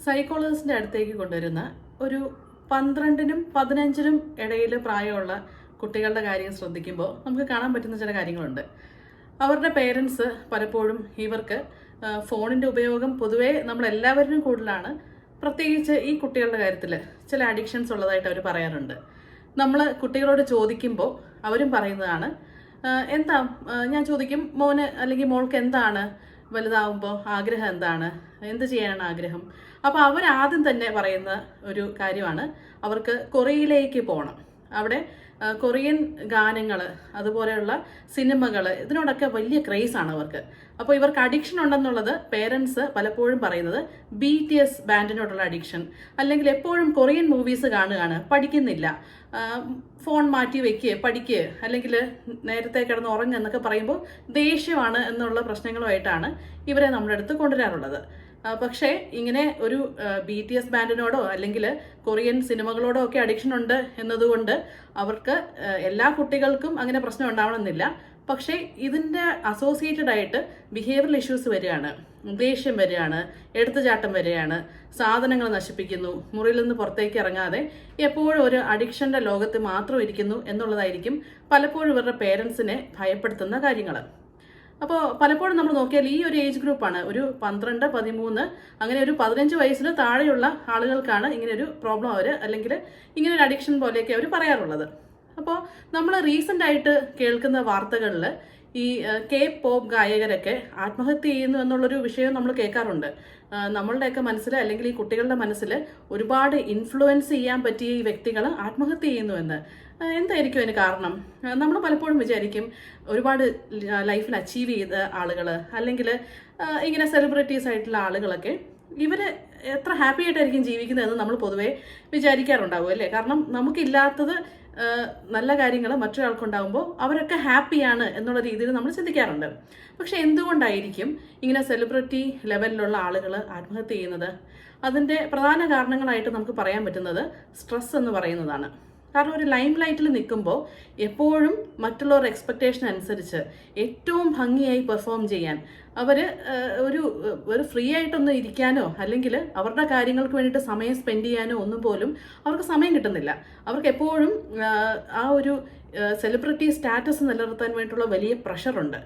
സൈക്കോളജിസ്റ്റിന്റെ അടുത്തേക്ക് കൊണ്ടുവരുന്ന ഒരു 12നും 15നും ഇടയിൽ പ്രായമുള്ള കുട്ടികളുടെ കാര്യം ശ്രദ്ധിക്കുമ്പോൾ നമുക്ക് കാണാൻ പറ്റുന്ന ചില കാര്യങ്ങളുണ്ട്. അവരുടെ പേരൻസ് പലപ്പോഴും ഇവർക്ക് ഫോണിൻ്റെ ഉപയോഗം പൊതുവേ നമ്മളെല്ലാവരിലും കൂടുതലാണ്. പ്രത്യേകിച്ച് ഈ കുട്ടികളുടെ കാര്യത്തിൽ ചില അഡിക്ഷൻസ് ഉള്ളതായിട്ട് അവർ പറയാറുണ്ട്. നമ്മൾ കുട്ടികളോട് ചോദിക്കുമ്പോൾ അവരും പറയുന്നതാണ്, എന്താ ഞാൻ ചോദിക്കും, മോന് അല്ലെങ്കിൽ മോൾക്ക് എന്താണ് വലുതാവുമ്പോൾ ആഗ്രഹം എന്താണ്, എന്ത് ചെയ്യാനാണ് ആഗ്രഹം? അപ്പോൾ അവരാദ്യം തന്നെ പറയുന്ന ഒരു കാര്യമാണ് അവർക്ക് കൊറിയയിലേക്ക് പോകണം. അവിടെ കൊറിയൻ ഗാനങ്ങൾ, അതുപോലെയുള്ള സിനിമകൾ, ഇതിനോടൊക്കെ വലിയ ക്രേസാണ് അവർക്ക്. അപ്പോൾ ഇവർക്ക് അഡിക്ഷൻ ഉണ്ടെന്നുള്ളത് പേരൻസ് പലപ്പോഴും പറയുന്നത് BTS ബാൻഡിനോടുള്ള അഡിക്ഷൻ, അല്ലെങ്കിൽ എപ്പോഴും കൊറിയൻ മൂവീസ് കാണുകയാണ്, പഠിക്കുന്നില്ല, ഫോൺ മാറ്റി വെക്കുക, പഠിക്കുക, അല്ലെങ്കിൽ നേരത്തെ കിടന്ന് ഉറങ്ങുക എന്നൊക്കെ പറയുമ്പോൾ ദേഷ്യമാണ് എന്നുള്ള പ്രശ്നങ്ങളുമായിട്ടാണ് ഇവരെ നമ്മുടെ അടുത്ത് കൊണ്ടുവരാറുള്ളത്. പക്ഷേ ഇങ്ങനെ ഒരു BTS ബാൻഡിനോടോ അല്ലെങ്കിൽ കൊറിയൻ സിനിമകളോടോ ഒക്കെ അഡിക്ഷൻ ഉണ്ട് എന്നതുകൊണ്ട് അവർക്ക് എല്ലാ കുട്ടികൾക്കും അങ്ങനെ പ്രശ്നം ഉണ്ടാവണമെന്നില്ല. പക്ഷേ ഇതിൻ്റെ അസോസിയേറ്റഡ് ആയിട്ട് ബിഹേവിയറൽ ഇഷ്യൂസ് വരികയാണ്, ദേഷ്യം വരികയാണ്, എടുത്തുചാട്ടം വരികയാണ്, സാധനങ്ങൾ നശിപ്പിക്കുന്നു, മുറിയിൽ നിന്ന് പുറത്തേക്ക് ഇറങ്ങാതെ എപ്പോഴും ഒരു അഡിക്ഷൻ്റെ ലോകത്ത് മാത്രം ഇരിക്കുന്നു എന്നുള്ളതായിരിക്കും പലപ്പോഴും ഇവരുടെ പേരൻസിനെ ഭയപ്പെടുത്തുന്ന കാര്യങ്ങൾ. അപ്പോൾ പലപ്പോഴും നമ്മൾ നോക്കിയാൽ ഈ ഒരു ഏജ് ഗ്രൂപ്പാണ്, ഒരു 12, 13, അങ്ങനെ ഒരു 15 വയസ്സിന് താഴെയുള്ള ആളുകൾക്കാണ് ഇങ്ങനെ ഒരു പ്രോബ്ലം അല്ലെങ്കിൽ ഇങ്ങനെ ഒരു അഡിക്ഷൻ പോലെയൊക്കെ അവർ പറയാറുള്ളത്. അപ്പോൾ നമ്മൾ റീസെൻ്റ് ആയിട്ട് കേൾക്കുന്ന വാർത്തകളിൽ ഈ K-pop ഗായകരൊക്കെ ആത്മഹത്യ ചെയ്യുന്നു എന്നുള്ളൊരു വിഷയം നമ്മൾ കേൾക്കാറുണ്ട്. നമ്മളുടെയൊക്കെ മനസ്സിൽ അല്ലെങ്കിൽ ഈ കുട്ടികളുടെ മനസ്സിൽ ഒരുപാട് ഇൻഫ്ലുവൻസ് ചെയ്യാൻ പറ്റിയ ഈ വ്യക്തികൾ ആത്മഹത്യ ചെയ്യുന്നു എന്ന്. എന്തായിരിക്കും അതിന് കാരണം? നമ്മൾ പലപ്പോഴും വിചാരിക്കും ഒരുപാട് ലൈഫിൽ അച്ചീവ് ചെയ്ത ആളുകൾ, അല്ലെങ്കിൽ ഇങ്ങനെ സെലിബ്രിറ്റീസ് ആയിട്ടുള്ള ആളുകളൊക്കെ ഇവർ എത്ര ഹാപ്പി ആയിട്ടായിരിക്കും ജീവിക്കുന്നതെന്ന് നമ്മൾ പൊതുവേ വിചാരിക്കാറുണ്ടാവും അല്ലേ? കാരണം നമുക്കില്ലാത്തത് നല്ല കാര്യങ്ങൾ മറ്റൊരാൾക്കുണ്ടാകുമ്പോൾ അവരൊക്കെ ഹാപ്പിയാണ് എന്നുള്ള രീതിയിൽ നമ്മൾ ചിന്തിക്കാറുണ്ട്. പക്ഷെ എന്തുകൊണ്ടായിരിക്കും ഇങ്ങനെ സെലിബ്രിറ്റി ലെവലിലുള്ള ആളുകൾ ആത്മഹത്യ ചെയ്യുന്നത്? അതിൻ്റെ പ്രധാന കാരണങ്ങളായിട്ട് നമുക്ക് പറയാൻ പറ്റുന്നത് സ്ട്രെസ് എന്ന് പറയുന്നതാണ്. കാരണം ഒരു ലൈം ലൈറ്റിൽ നിൽക്കുമ്പോൾ എപ്പോഴും മറ്റുള്ളവരുടെ എക്സ്പെക്റ്റേഷൻ അനുസരിച്ച് ഏറ്റവും ഭംഗിയായി പെർഫോം ചെയ്യാൻ അവർ ഒരു ഫ്രീ ആയിട്ടൊന്നും ഇരിക്കാനോ അല്ലെങ്കിൽ അവരുടെ കാര്യങ്ങൾക്ക് വേണ്ടിയിട്ട് സമയം സ്പെൻഡ് ചെയ്യാനോ ഒന്നും പോലും അവർക്ക് സമയം കിട്ടുന്നില്ല. അവർക്ക് എപ്പോഴും ആ ഒരു സെലിബ്രിറ്റി സ്റ്റാറ്റസ് നിലനിർത്താൻ വേണ്ടിയിട്ടുള്ള വലിയ പ്രഷറുണ്ട്.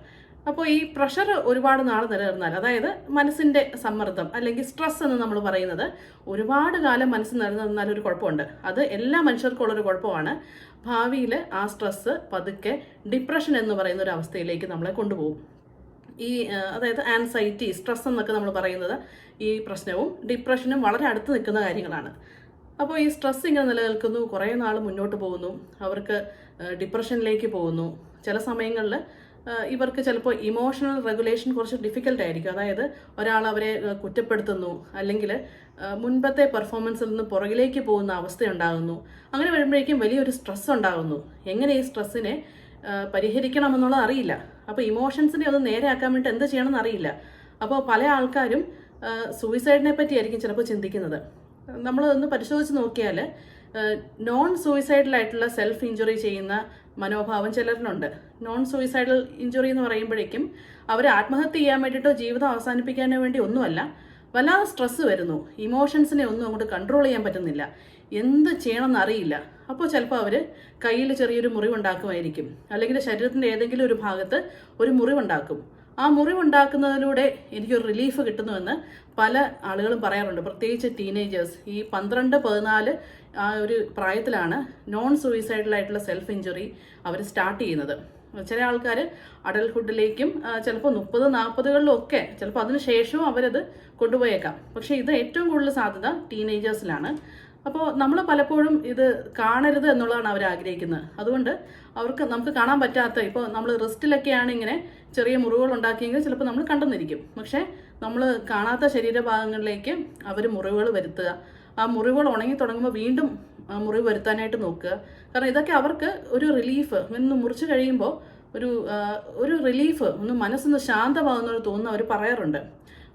അപ്പോൾ ഈ പ്രഷർ ഒരുപാട് നാൾ നിലനിർന്നാൽ, അതായത് മനസ്സിൻ്റെ സമ്മർദ്ദം അല്ലെങ്കിൽ സ്ട്രെസ് എന്ന് നമ്മൾ പറയുന്നത് ഒരുപാട് കാലം മനസ്സ് നിലനിർന്നാൽ ഒരു കുഴപ്പമുണ്ട്. അത് എല്ലാ മനുഷ്യർക്കുള്ളൊരു കുഴപ്പമാണ്. ഭാവിയിൽ ആ സ്ട്രെസ് പതുക്കെ ഡിപ്രഷൻ എന്ന് പറയുന്ന ഒരു അവസ്ഥയിലേക്ക് നമ്മളെ കൊണ്ടുപോകും. അതായത് ആൻസൈറ്റി, സ്ട്രെസ് എന്നൊക്കെ നമ്മൾ പറയുന്നത് ഈ പ്രശ്നവും ഡിപ്രഷനും വളരെ അടുത്ത് നിൽക്കുന്ന കാര്യങ്ങളാണ്. അപ്പോൾ ഈ സ്ട്രെസ് ഇങ്ങനെ നിലനിൽക്കുന്നു, കുറേ നാൾ മുന്നോട്ട് പോകുന്നു, അവർക്ക് ഡിപ്രഷനിലേക്ക് പോകുന്നു. ചില സമയങ്ങളിൽ ഇവർക്ക് ചിലപ്പോൾ ഇമോഷണൽ റെഗുലേഷൻ കുറച്ച് ഡിഫിക്കൽട്ടായിരിക്കും. അതായത് ഒരാൾ അവരെ കുറ്റപ്പെടുത്തുന്നു, അല്ലെങ്കിൽ മുൻപത്തെ പെർഫോമൻസിൽ നിന്ന് പുറകിലേക്ക് പോകുന്ന അവസ്ഥയുണ്ടാകുന്നു. അങ്ങനെ വരുമ്പോഴേക്കും വലിയൊരു സ്ട്രെസ് ഉണ്ടാകുന്നു. എങ്ങനെ ഈ സ്ട്രെസ്സിനെ പരിഹരിക്കണമെന്നുള്ളത് അറിയില്ല. അപ്പോൾ ഇമോഷൻസിനെ ഒന്ന് നേരെയാക്കാൻ വേണ്ടി എന്ത് ചെയ്യണമെന്ന് അറിയില്ല. അപ്പോൾ പല ആൾക്കാരും സൂയിസൈഡിനെ പറ്റിയായിരിക്കും ചിലപ്പോൾ ചിന്തിക്കുന്നത്. നമ്മൾ ഒന്ന് പരിശോധിച്ച് നോക്കിയാൽ നോൺ സൂയിസൈഡലായിട്ടുള്ള സെൽഫ് ഇഞ്ചുറി ചെയ്യുന്ന മനോഭാവം ചിലരിലുണ്ട്. നോൺ സൂയിസൈഡൽ ഇഞ്ചുറി എന്ന് പറയുമ്പോഴേക്കും അവർ ആത്മഹത്യ ചെയ്യാൻ വേണ്ടിയിട്ടോ ജീവിതം അവസാനിപ്പിക്കാനോ വേണ്ടി ഒന്നുമല്ല, വല്ലാതെ സ്ട്രെസ് വരുന്നു, ഇമോഷൻസിനെ ഒന്നും അങ്ങോട്ട് കൺട്രോൾ ചെയ്യാൻ പറ്റുന്നില്ല, എന്ത് ചെയ്യണമെന്ന് അറിയില്ല. അപ്പോൾ ചിലപ്പോൾ അവർ കയ്യിൽ ചെറിയൊരു മുറിവുണ്ടാക്കുമായിരിക്കും, അല്ലെങ്കിൽ ശരീരത്തിൻ്റെ ഏതെങ്കിലും ഒരു ഭാഗത്ത് ഒരു മുറിവുണ്ടാക്കും. ആ മുറിവുണ്ടാക്കുന്നതിലൂടെ എനിക്കൊരു റിലീഫ് കിട്ടുന്നുവെന്ന് പല ആളുകളും പറയാറുണ്ട്. പ്രത്യേകിച്ച് ടീനേജേഴ്സ്, ഈ 12, 14 ആ ഒരു പ്രായത്തിലാണ് നോൺ സൂയിസൈഡലായിട്ടുള്ള സെൽഫ് ഇഞ്ചുറി അവർ സ്റ്റാർട്ട് ചെയ്യുന്നത്. ചില ആൾക്കാർ അഡൽഹുഡിലേക്കും ചിലപ്പോൾ 30, 40കളിലും ഒക്കെ, ചിലപ്പോൾ അതിന് ശേഷവും അവരത് കൊണ്ടുപോയേക്കാം. പക്ഷേ ഇത് ഏറ്റവും കൂടുതൽ സാധ്യത ടീനേജേഴ്സിലാണ്. അപ്പോൾ നമ്മൾ പലപ്പോഴും ഇത് കാണരുത് എന്നുള്ളതാണ് അവർ ആഗ്രഹിക്കുന്നത്. അതുകൊണ്ട് നമുക്ക് കാണാൻ പറ്റാത്ത, ഇപ്പോൾ നമ്മൾ റിസ്റ്റിലൊക്കെയാണ് ഇങ്ങനെ ചെറിയ മുറിവുകൾ ഉണ്ടാക്കിയെങ്കിൽ ചിലപ്പോൾ നമ്മൾ കണ്ടെന്നിരിക്കും. പക്ഷേ നമ്മൾ കാണാത്ത ശരീരഭാഗങ്ങളിലേക്ക് അവർ മുറിവുകൾ വരുത്തുക, ആ മുറിവുകൾ ഉണങ്ങി തുടങ്ങുമ്പോൾ വീണ്ടും മുറിവ് വരുത്താനായിട്ട് നോക്കുക. കാരണം ഇതൊക്കെ അവർക്ക് ഒരു റിലീഫ്, ഒന്ന് മുറിച്ച് കഴിയുമ്പോൾ ഒരു റിലീഫ്, ഒന്ന് മനസ്സൊന്ന് ശാന്തമാകുന്നൊരു തോന്നുന്നു അവർ പറയാറുണ്ട്.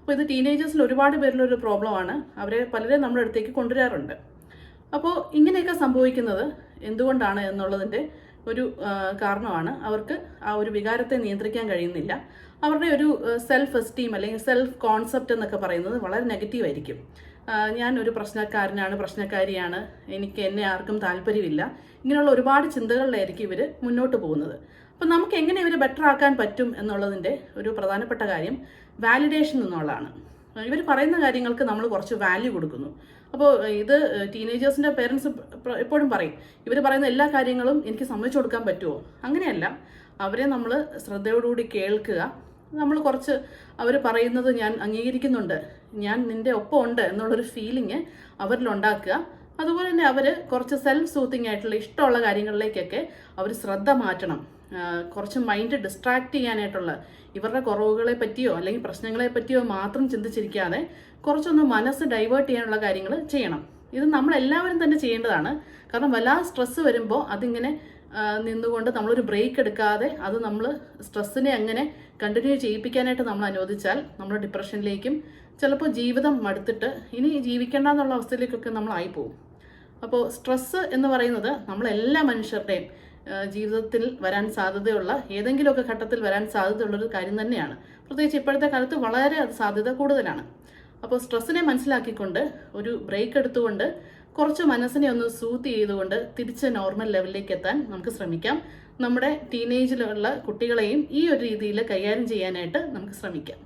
അപ്പോൾ ഇത് ടീനേജേഴ്സിൽ ഒരുപാട് പേരിലൊരു പ്രോബ്ലമാണ്. അവരെ പലരെയും നമ്മുടെ അടുത്തേക്ക് കൊണ്ടുവരാറുണ്ട്. അപ്പോൾ ഇങ്ങനെയൊക്കെ സംഭവിക്കുന്നത് എന്തുകൊണ്ടാണ് എന്നുള്ളതിൻ്റെ ഒരു കാരണമാണ് അവർക്ക് ആ ഒരു വികാരത്തെ നിയന്ത്രിക്കാൻ കഴിയുന്നില്ല. അവരുടെ ഒരു സെൽഫ് എസ്റ്റീം അല്ലെങ്കിൽ സെൽഫ് കോൺസെപ്റ്റ് എന്നൊക്കെ പറയുന്നത് വളരെ നെഗറ്റീവ് ആയിരിക്കും. ഞാൻ ഒരു പ്രശ്നക്കാരനാണ്, പ്രശ്നക്കാരിയാണ്, എന്നെ ആർക്കും താല്പര്യമില്ല, ഇങ്ങനെയുള്ള ഒരുപാട് ചിന്തകളിലായിരിക്കും ഇവർ മുന്നോട്ട് പോകുന്നത്. അപ്പം നമുക്ക് എങ്ങനെ ഇവരെ ബെറ്റർ ആക്കാൻ പറ്റും എന്നുള്ളതിൻ്റെ ഒരു പ്രധാനപ്പെട്ട കാര്യം വാലിഡേഷൻ എന്നുള്ളതാണ്. ഇവർ പറയുന്ന കാര്യങ്ങൾക്ക് നമ്മൾ കുറച്ച് വാല്യൂ കൊടുക്കുന്നു. അപ്പോൾ ഇത് ടീനേജേഴ്സിൻ്റെ പേരൻസ് എപ്പോഴും പറയും, ഇവർ പറയുന്ന എല്ലാ കാര്യങ്ങളും എനിക്ക് സമ്മതിച്ചു കൊടുക്കാൻ പറ്റുമോ? അങ്ങനെയല്ല, അവരെ നമ്മൾ ശ്രദ്ധയോടുകൂടി കേൾക്കുക. നമ്മൾ കുറച്ച് അവർ പറയുന്നത് ഞാൻ അംഗീകരിക്കുന്നുണ്ട്, ഞാൻ നിൻ്റെ ഒപ്പം ഉണ്ട് എന്നുള്ളൊരു ഫീലിംഗ് അവരിലുണ്ടാക്കുക. അതുപോലെ തന്നെ അവർ കുറച്ച് സെൽഫ് സൂത്തിങ് ആയിട്ടുള്ള ഇഷ്ടമുള്ള കാര്യങ്ങളിലേക്കൊക്കെ അവർ ശ്രദ്ധ മാറ്റണം. കുറച്ച് മൈൻഡ് ഡിസ്ട്രാക്ട് ചെയ്യാനായിട്ടുള്ള ഇവരുടെ കുറവുകളെ പറ്റിയോ അല്ലെങ്കിൽ പ്രശ്നങ്ങളെ പറ്റിയോ മാത്രം ചിന്തിച്ചിരിക്കാതെ കുറച്ചൊന്ന് മനസ്സ് ഡൈവേർട്ട് ചെയ്യാനുള്ള കാര്യങ്ങൾ ചെയ്യണം. ഇത് നമ്മളെല്ലാവരും തന്നെ ചെയ്യേണ്ടതാണ്. കാരണം വല്ലാതെ സ്ട്രെസ്സ് വരുമ്പോൾ അതിങ്ങനെ നിന്നുകൊണ്ട് നമ്മളൊരു ബ്രേക്ക് എടുക്കാതെ അത് നമ്മൾ സ്ട്രെസ്സിനെ അങ്ങനെ കണ്ടിന്യൂ ചെയ്യിപ്പിക്കാനായിട്ട് നമ്മൾ അനുവദിച്ചാൽ നമ്മൾ ഡിപ്രഷനിലേക്കും ചിലപ്പോൾ ജീവിതം മടുത്തിട്ട് ഇനി ജീവിക്കേണ്ട എന്നുള്ള അവസ്ഥയിലേക്കൊക്കെ നമ്മൾ ആയിപ്പോവും. അപ്പോൾ സ്ട്രെസ്സ് എന്ന് പറയുന്നത് നമ്മളെല്ലാ മനുഷ്യരുടെയും ജീവിതത്തിൽ വരാൻ സാധ്യതയുള്ള ഏതെങ്കിലുമൊക്കെ ഘട്ടത്തിൽ വരാൻ സാധ്യതയുള്ളൊരു കാര്യം തന്നെയാണ്. പ്രത്യേകിച്ച് ഇപ്പോഴത്തെ കാലത്ത് വളരെ സാധ്യത കൂടുതലാണ്. അപ്പോൾ സ്ട്രെസ്സിനെ മനസ്സിലാക്കിക്കൊണ്ട് ഒരു ബ്രേക്ക് എടുത്തുകൊണ്ട് കുറച്ച് മനസ്സിനെ ഒന്ന് സൂത്ത് ചെയ്തുകൊണ്ട് തിരിച്ച് നോർമൽ ലെവലിലേക്ക് എത്താൻ നമുക്ക് ശ്രമിക്കാം. നമ്മുടെ ടീനേജിലുള്ള കുട്ടികളെയും ഈ ഒരു രീതിയിൽ കൈകാര്യം ചെയ്യാനായിട്ട് നമുക്ക് ശ്രമിക്കാം.